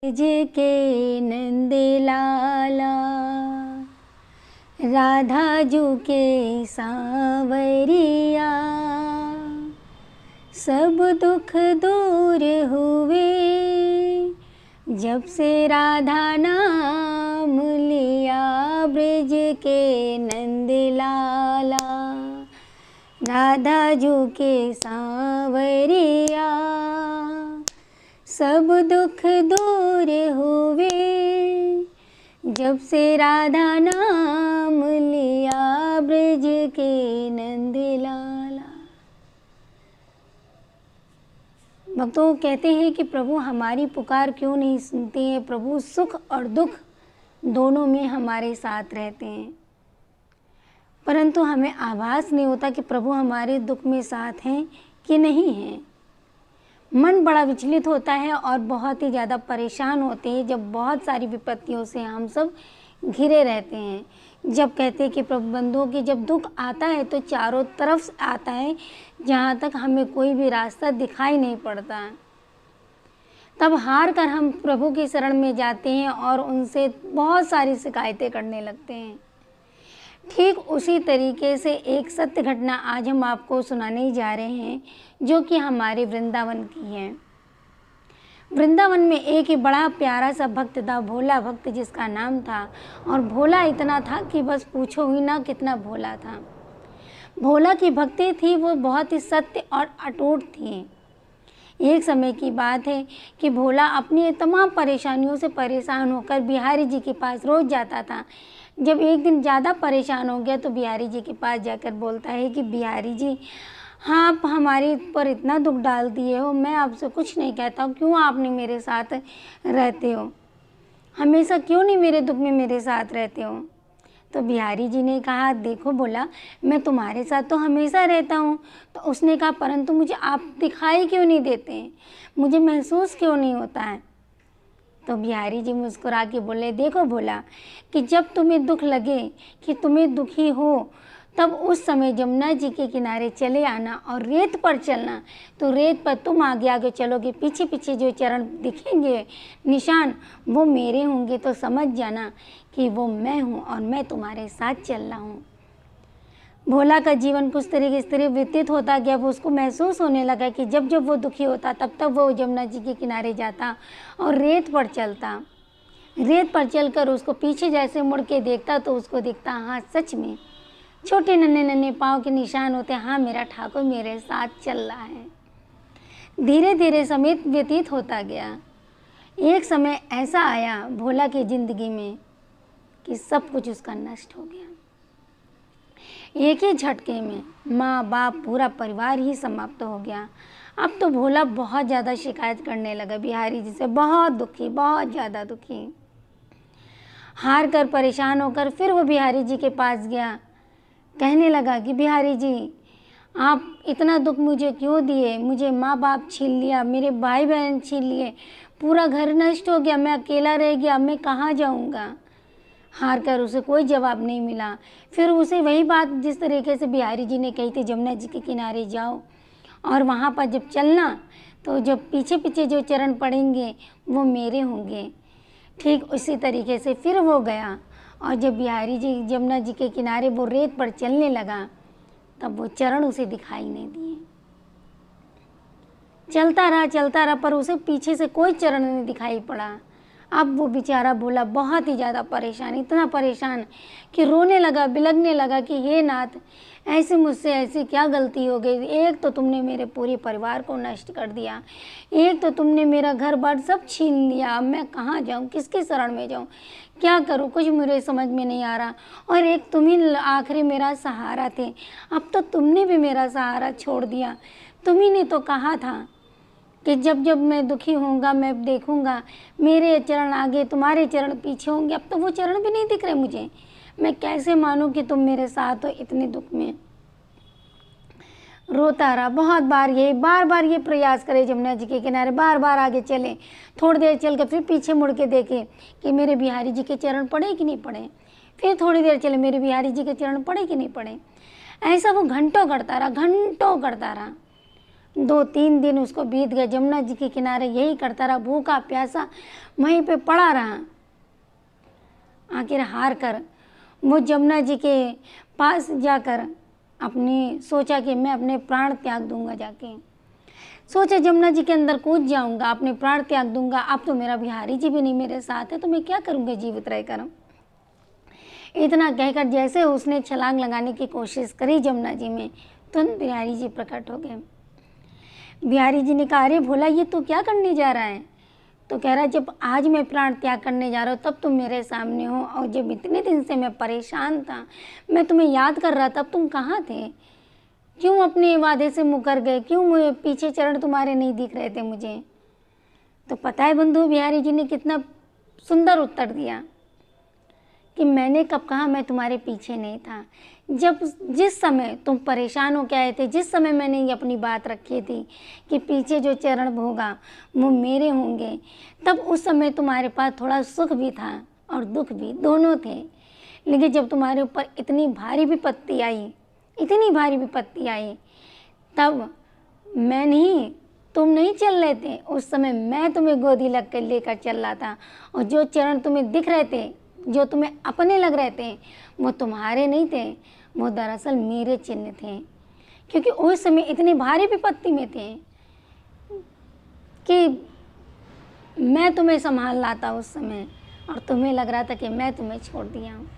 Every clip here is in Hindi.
जे के नंद लाला, राधा जू के सांवरिया, सब दुख दूर हुए जब से राधा नाम लिया। ब्रज के नंद लाला, राधा जू के सांवरिया, सब दुख दूर हुए जब से राधा नाम लिया। ब्रज के नंद लाला। भक्तों कहते हैं कि प्रभु हमारी पुकार क्यों नहीं सुनते हैं। प्रभु सुख और दुख दोनों में हमारे साथ रहते हैं, परंतु हमें आभास नहीं होता कि प्रभु हमारे दुख में साथ हैं कि नहीं हैं। मन बड़ा विचलित होता है और बहुत ही ज़्यादा परेशान होते हैं जब बहुत सारी विपत्तियों से हम सब घिरे रहते हैं। जब कहते हैं कि प्रभु बंधुओं की जब दुख आता है तो चारों तरफ से आता है, जहाँ तक हमें कोई भी रास्ता दिखाई नहीं पड़ता। तब हार कर हम प्रभु की शरण में जाते हैं और उनसे बहुत सारी शिकायतें करने लगते हैं। ठीक उसी तरीके से एक सत्य घटना आज हम आपको सुनाने जा रहे हैं, जो कि हमारे वृंदावन की है। वृंदावन में एक ही बड़ा प्यारा सा भक्त था, भोला भक्त जिसका नाम था। और भोला इतना था कि बस पूछो ही ना कितना भोला था। भोला की भक्ति थी वो बहुत ही सत्य और अटूट थी। एक समय की बात है कि भोला अपनी तमाम परेशानियों से परेशान होकर बिहारी जी के पास रोज जाता था। जब एक दिन ज़्यादा परेशान हो गया तो बिहारी जी के पास जाकर बोलता है कि बिहारी जी, हाँ आप हमारे पर इतना दुख डाल दिए हो, मैं आपसे कुछ नहीं कहता हूँ, क्यों आपने मेरे साथ रहते हो, हमेशा क्यों नहीं मेरे दुख में मेरे साथ रहते हो। तो बिहारी जी ने कहा, देखो बोला, मैं तुम्हारे साथ तो हमेशा रहता हूँ। तो उसने कहा, परंतु मुझे आप दिखाई क्यों नहीं देते हैं, मुझे महसूस क्यों नहीं होता है। तो बिहारी जी मुस्कुरा के बोले, देखो भोला, कि जब तुम्हें दुख लगे कि तुम्हें दुखी हो, तब उस समय जमुना जी के किनारे चले आना और रेत पर चलना। तो रेत पर तुम आगे आगे चलोगे, पीछे पीछे जो चरण दिखेंगे निशान वो मेरे होंगे, तो समझ जाना कि वो मैं हूँ और मैं तुम्हारे साथ चल रहा हूँ। भोला का जीवन कुछ तरीके से व्यतीत होता गया। वो उसको महसूस होने लगा कि जब जब वो दुखी होता तब तब वो जमुना जी के किनारे जाता और रेत पर चलता। रेत पर चलकर उसको पीछे जैसे मुड़ के देखता तो उसको दिखता, हाँ सच में छोटे नन्हे नन्हे पाँव के निशान होते, हाँ मेरा ठाकुर मेरे साथ चल रहा है। धीरे धीरे समय व्यतीत होता गया। एक समय ऐसा आया भोला की जिंदगी में कि सब कुछ उसका नष्ट हो गया। एक ही झटके में माँ बाप पूरा परिवार ही समाप्त हो गया। अब तो भोला बहुत ज़्यादा शिकायत करने लगा बिहारी जी से, बहुत दुखी, बहुत ज़्यादा दुखी। हार कर परेशान होकर फिर वो बिहारी जी के पास गया। कहने लगा कि बिहारी जी, आप इतना दुख मुझे क्यों दिए, मुझे माँ बाप छीन लिया, मेरे भाई बहन छीन लिए, पूरा घर नष्ट हो गया, मैं अकेला रह गया, मैं कहाँ जाऊँगा। हार कर उसे कोई जवाब नहीं मिला। फिर उसे वही बात जिस तरीके से बिहारी जी ने कही थी, जमुना जी के किनारे जाओ और वहाँ पर जब चलना तो जब पीछे पीछे जो चरण पड़ेंगे वो मेरे होंगे। ठीक उसी तरीके से फिर वो गया और जब बिहारी जी जमुना जी के किनारे वो रेत पर चलने लगा तब वो चरण उसे दिखाई नहीं दिए। चलता रहा पर उसे पीछे से कोई चरण नहीं दिखाई पड़ा। अब वो बेचारा भोला बहुत ही ज़्यादा परेशान, इतना परेशान कि रोने लगा, बिलखने लगा कि हे नाथ, ऐसे मुझसे ऐसी क्या गलती हो गई। एक तो तुमने मेरे पूरे परिवार को नष्ट कर दिया, एक तो तुमने मेरा घर बार सब छीन लिया, अब मैं कहाँ जाऊँ, किसके शरण में जाऊँ, क्या करूँ, कुछ मुझे समझ में नहीं आ रहा। और एक तुम ही आखिरी मेरा सहारा थे, अब तो तुमने भी मेरा सहारा छोड़ दिया। तुम ही ने तो कहा था कि जब जब मैं दुखी होऊंगा मैं देखूंगा मेरे चरण आगे तुम्हारे चरण पीछे होंगे। अब तो वो चरण भी नहीं दिख रहे मुझे, मैं कैसे मानूं कि तुम मेरे साथ हो इतने दुख में। रोता रहा बहुत बार, बार बार ये प्रयास करे जमुना जी के किनारे, बार बार आगे चले, थोड़ी देर चल कर फिर पीछे मुड़ के देखे कि मेरे बिहारी जी के चरण पड़े कि नहीं पड़े। फिर थोड़ी देर चले, मेरे बिहारी जी के चरण पड़े कि नहीं पड़े। ऐसा वो घंटों करता रहा, घंटों करता रहा। 2-3 दिन उसको बीत गए, जमुना जी के किनारे यही करता रहा, भूखा प्यासा वहीं पे पड़ा रहा। आखिर हार कर वो जमुना जी के पास जाकर अपनी सोचा कि मैं अपने प्राण त्याग दूंगा। जाके सोचा जमुना जी के अंदर कूद जाऊंगा, अपने प्राण त्याग दूंगा। अब तो मेरा बिहारी जी भी नहीं मेरे साथ है, तो मैं क्या करूंगा जीवित रहकर। इतना कहकर जैसे उसने छलांग लगाने की कोशिश करी जमुना जी में, तुरंत बिहारी जी प्रकट हो गए। बिहारी जी ने कहा, अरे भोला, ये तू क्या करने जा रहा है? तो कह रहा है, जब आज मैं प्राण त्याग करने जा रहा हूँ तब तुम मेरे सामने हो, और जब इतने दिन से मैं परेशान था, मैं तुम्हें याद कर रहा, तब तुम कहाँ थे? क्यों अपने वादे से मुकर गए? क्यों मुझे पीछे चरण तुम्हारे नहीं दिख रहे थे मुझे? तो पता है बंधु, बिहारी जी ने कितना सुंदर उत्तर दिया कि मैंने कब कहा मैं तुम्हारे पीछे नहीं था। जिस समय तुम परेशान हो के आए थे, जिस समय मैंने ये अपनी बात रखी थी कि पीछे जो चरण होगा वो मेरे होंगे, तब उस समय तुम्हारे पास थोड़ा सुख भी था और दुख भी, दोनों थे। लेकिन जब तुम्हारे ऊपर इतनी भारी विपत्ति आई, इतनी भारी विपत्ति आई, तब मैं नहीं, तुम नहीं चल रहे थे। उस समय मैं तुम्हें गोदी लग कर लेकर चल रहा था, और जो चरण तुम्हें दिख रहे थे, जो तुम्हें अपने लग रहे थे, वो तुम्हारे नहीं थे, वो दरअसल मेरे चिन्ह थे। क्योंकि उस समय इतनी भारी विपत्ति में थे कि मैं तुम्हें संभाल रहा था उस समय, और तुम्हें लग रहा था कि मैं तुम्हें छोड़ दिया हूँ।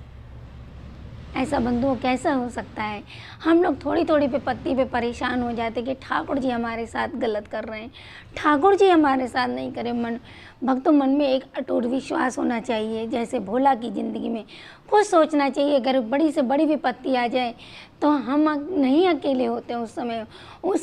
ऐसा बंधुओं कैसा हो सकता है? हम लोग थोड़ी थोड़ी विपत्ति पे परेशान हो जाते कि ठाकुर जी हमारे साथ गलत कर रहे हैं, ठाकुर जी हमारे साथ नहीं करें। भक्तों, मन में एक अटूट विश्वास होना चाहिए। जैसे भोला की ज़िंदगी में कुछ सोचना चाहिए, अगर बड़ी से बड़ी विपत्ति आ जाए तो हम नहीं अकेले होते। उस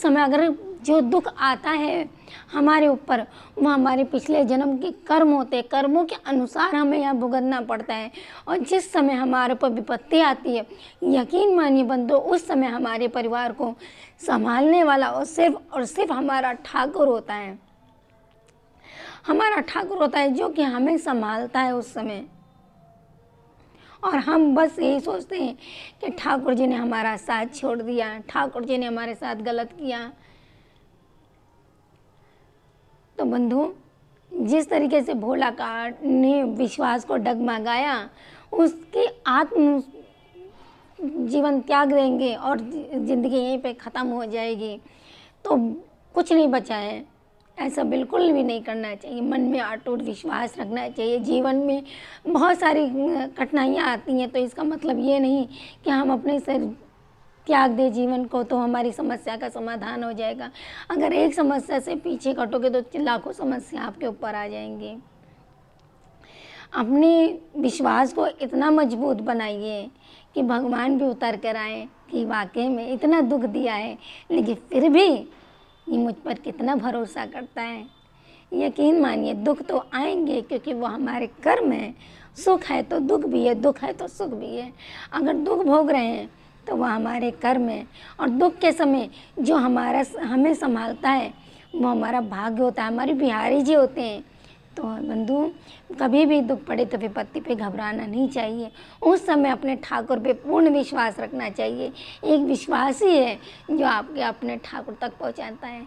समय अगर जो दुख आता है हमारे ऊपर, वो हमारे पिछले जन्म के कर्म होते, कर्मों के अनुसार हमें यहाँ भुगतना पड़ता है। और जिस समय हमारे ऊपर विपत्ति आती है, यकीन मानिए बंधु, उस समय हमारे परिवार को संभालने वाला और सिर्फ हमारा ठाकुर होता है। हमारा ठाकुर होता है जो कि हमें संभालता है उस समय। और हम बस यही सोचते हैं कि ठाकुर जी ने हमारा साथ छोड़ दिया, ठाकुर जी ने हमारे साथ गलत किया। तो बंधु, जिस तरीके से भोला का ने विश्वास को डगमगाया, उसकी आत्म जीवन त्याग देंगे और ज़िंदगी यहीं पे ख़त्म हो जाएगी, तो कुछ नहीं बचा है। ऐसा बिल्कुल भी नहीं करना चाहिए। मन में अटूट विश्वास रखना चाहिए। जीवन में बहुत सारी कठिनाइयाँ आती हैं, तो इसका मतलब ये नहीं कि हम अपने से त्याग दे जीवन को तो हमारी समस्या का समाधान हो जाएगा। अगर एक समस्या से पीछे हटोगे तो लाखों समस्या आपके ऊपर आ जाएंगी। अपने विश्वास को इतना मजबूत बनाइए कि भगवान भी उतर कर आए कि वाकई में इतना दुख दिया है, लेकिन फिर भी ये मुझ पर कितना भरोसा करता है। यकीन मानिए, दुख तो आएंगे क्योंकि वो हमारे कर्म है। सुख है तो दुख भी है, दुख है तो सुख भी है। अगर दुख भोग रहे हैं तो वह हमारे कर्म है, और दुख के समय जो हमें संभालता है वो हमारा भाग्य होता है, हमारे बिहारी जी होते हैं। तो बंधु, कभी भी दुख पड़े तो विपत्ति पे घबराना नहीं चाहिए। उस समय अपने ठाकुर पे पूर्ण विश्वास रखना चाहिए। एक विश्वास ही है जो आपके अपने ठाकुर तक पहुंचाता है।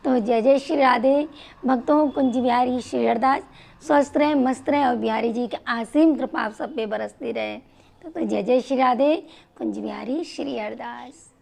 तो जय जय श्री राधे। भक्तों, कुंज बिहारी श्री हरदास स्वस्थ रहे, मस्त रहे, और बिहारी जी की असीम कृपा आप सब पे बरसती रहे। तो जय जय श्री राधे। कुंज बिहारी श्री हरदास।